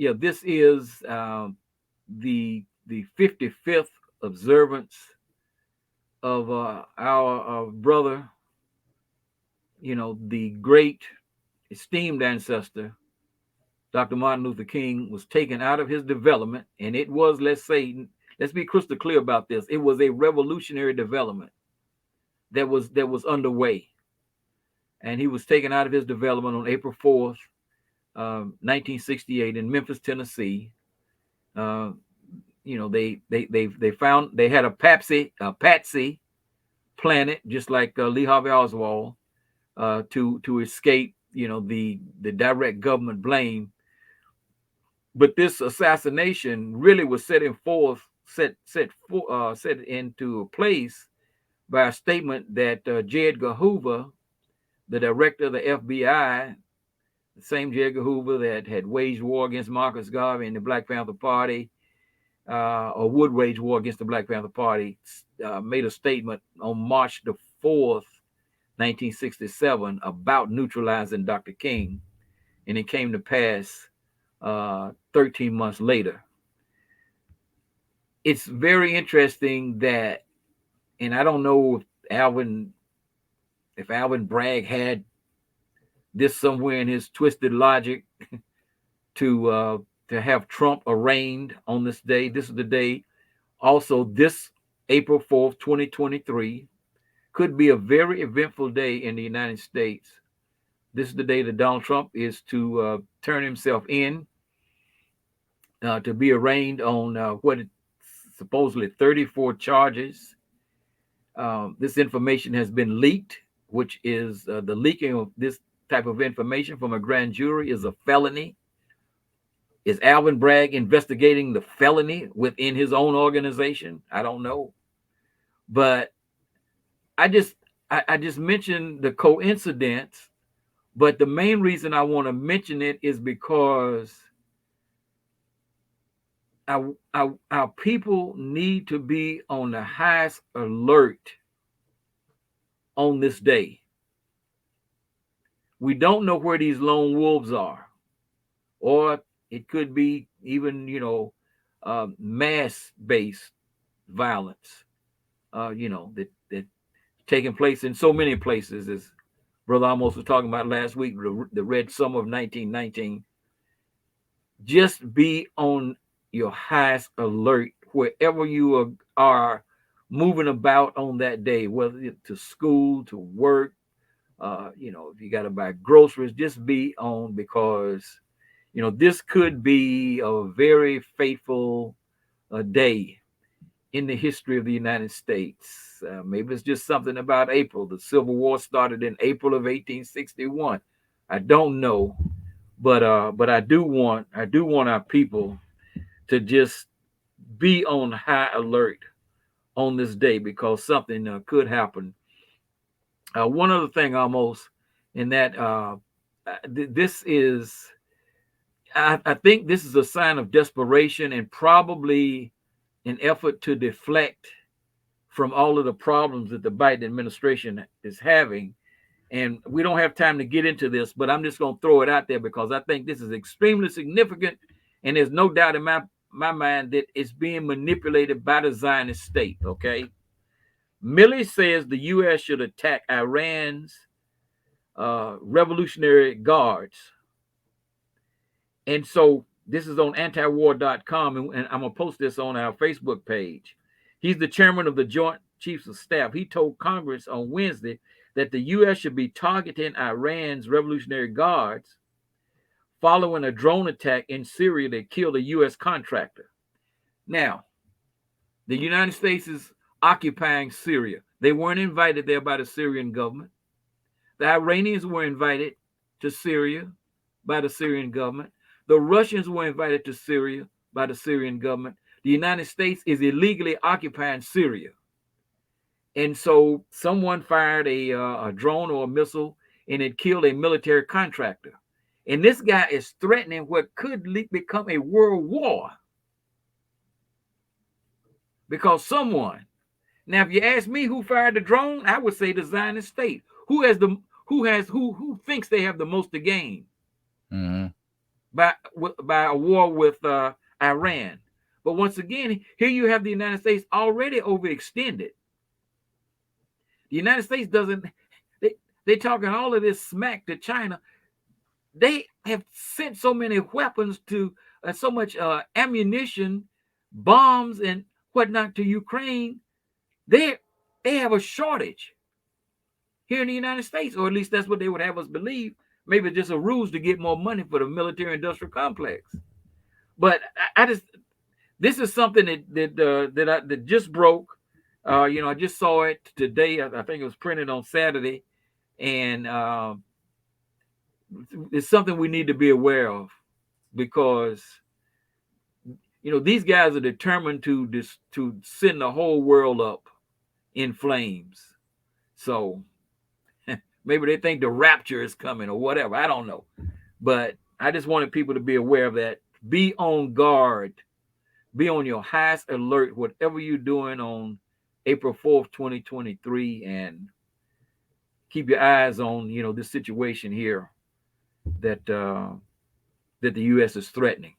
Yeah, this is the 55th observance of our brother, the great esteemed ancestor, Dr. Martin Luther King, was taken out of his development, and it was, let's be crystal clear about this. It was a revolutionary development that was underway, and he was taken out of his development on April 4th, 1968, in Memphis, Tennessee. Uh, they found they had a patsy planet, just like Lee Harvey Oswald, to escape, the direct government blame. But this assassination really was set into place by a statement that J. Edgar Hoover, the director of the FBI, the same J. Edgar Hoover that had waged war against Marcus Garvey and the Black Panther Party, or would wage war against the Black Panther Party, made a statement on March 4th, 1967, about neutralizing Dr. King, and it came to pass 13 months later. It's very interesting that, and I don't know if Alvin Bragg had this somewhere in his twisted logic to have Trump arraigned on this day. This is the day. Also, this April 4th, 2023, could be a very eventful day in the United States. This is the day that Donald Trump is to turn himself in to be arraigned on supposedly 34 charges. This information has been leaked, which is the leaking of this type of information from a grand jury is a felony. Is Alvin Bragg investigating the felony within his own organization? I don't know. But I just mentioned the coincidence, but the main reason I want to mention it is because our people need to be on the highest alert on this day. We don't know where these lone wolves are, or it could be even, mass-based violence, that taking place in so many places, as Brother Amos was talking about last week, the Red Summer of 1919. Just be on your highest alert wherever you are moving about on that day, whether it's to school, to work, if you got to buy groceries, just be on, because, this could be a very fateful day in the history of the United States. Maybe it's just something about April. The Civil War started in April of 1861. I don't know, but I do want our people to just be on high alert on this day, because something could happen. One other thing, almost, in that this is, I think this is a sign of desperation, and probably an effort to deflect from all of the problems that the Biden administration is having. And we don't have time to get into this, but I'm just going to throw it out there because I think this is extremely significant. And there's no doubt in my mind that it's being manipulated by the Zionist state. Okay. Milley says the U.S. should attack Iran's Revolutionary Guards. And so this is on antiwar.com, and I'm going to post this on our Facebook page. He's the chairman of the Joint Chiefs of Staff. He told Congress on Wednesday that the U.S. should be targeting Iran's Revolutionary Guards following a drone attack in Syria that killed a U.S. contractor. Now, the United States is occupying Syria. They weren't invited there by the Syrian government. The Iranians were invited to Syria by the Syrian government. The Russians were invited to Syria by the Syrian government. The United States is illegally occupying Syria. And so someone fired a drone or a missile, and it killed a military contractor. And this guy is threatening what could become a world war. Because someone, now if you ask me who fired the drone, I would say the Zionist state. Who thinks they have the most to gain? Mm-hmm. by a war with Iran. But once again, here you have the United States already overextended. The United States doesn't. They talking all of this smack to China. They have sent so many weapons to so much ammunition, bombs, and whatnot to Ukraine. They they have a shortage here in the United States, or at least that's what they would have us believe. Maybe just a ruse to get more money for the military-industrial complex. But I just this is something that just broke. I just saw it today. I think it was printed on Saturday, and it's something we need to be aware of because these guys are determined to send the whole world up in flames. So maybe they think the rapture is coming or whatever. I don't know, but I just wanted people to be aware of that. Be on guard. Be on your highest alert, whatever you're doing on April 4th, 2023, and keep your eyes on this situation here that that the U.S. is threatening.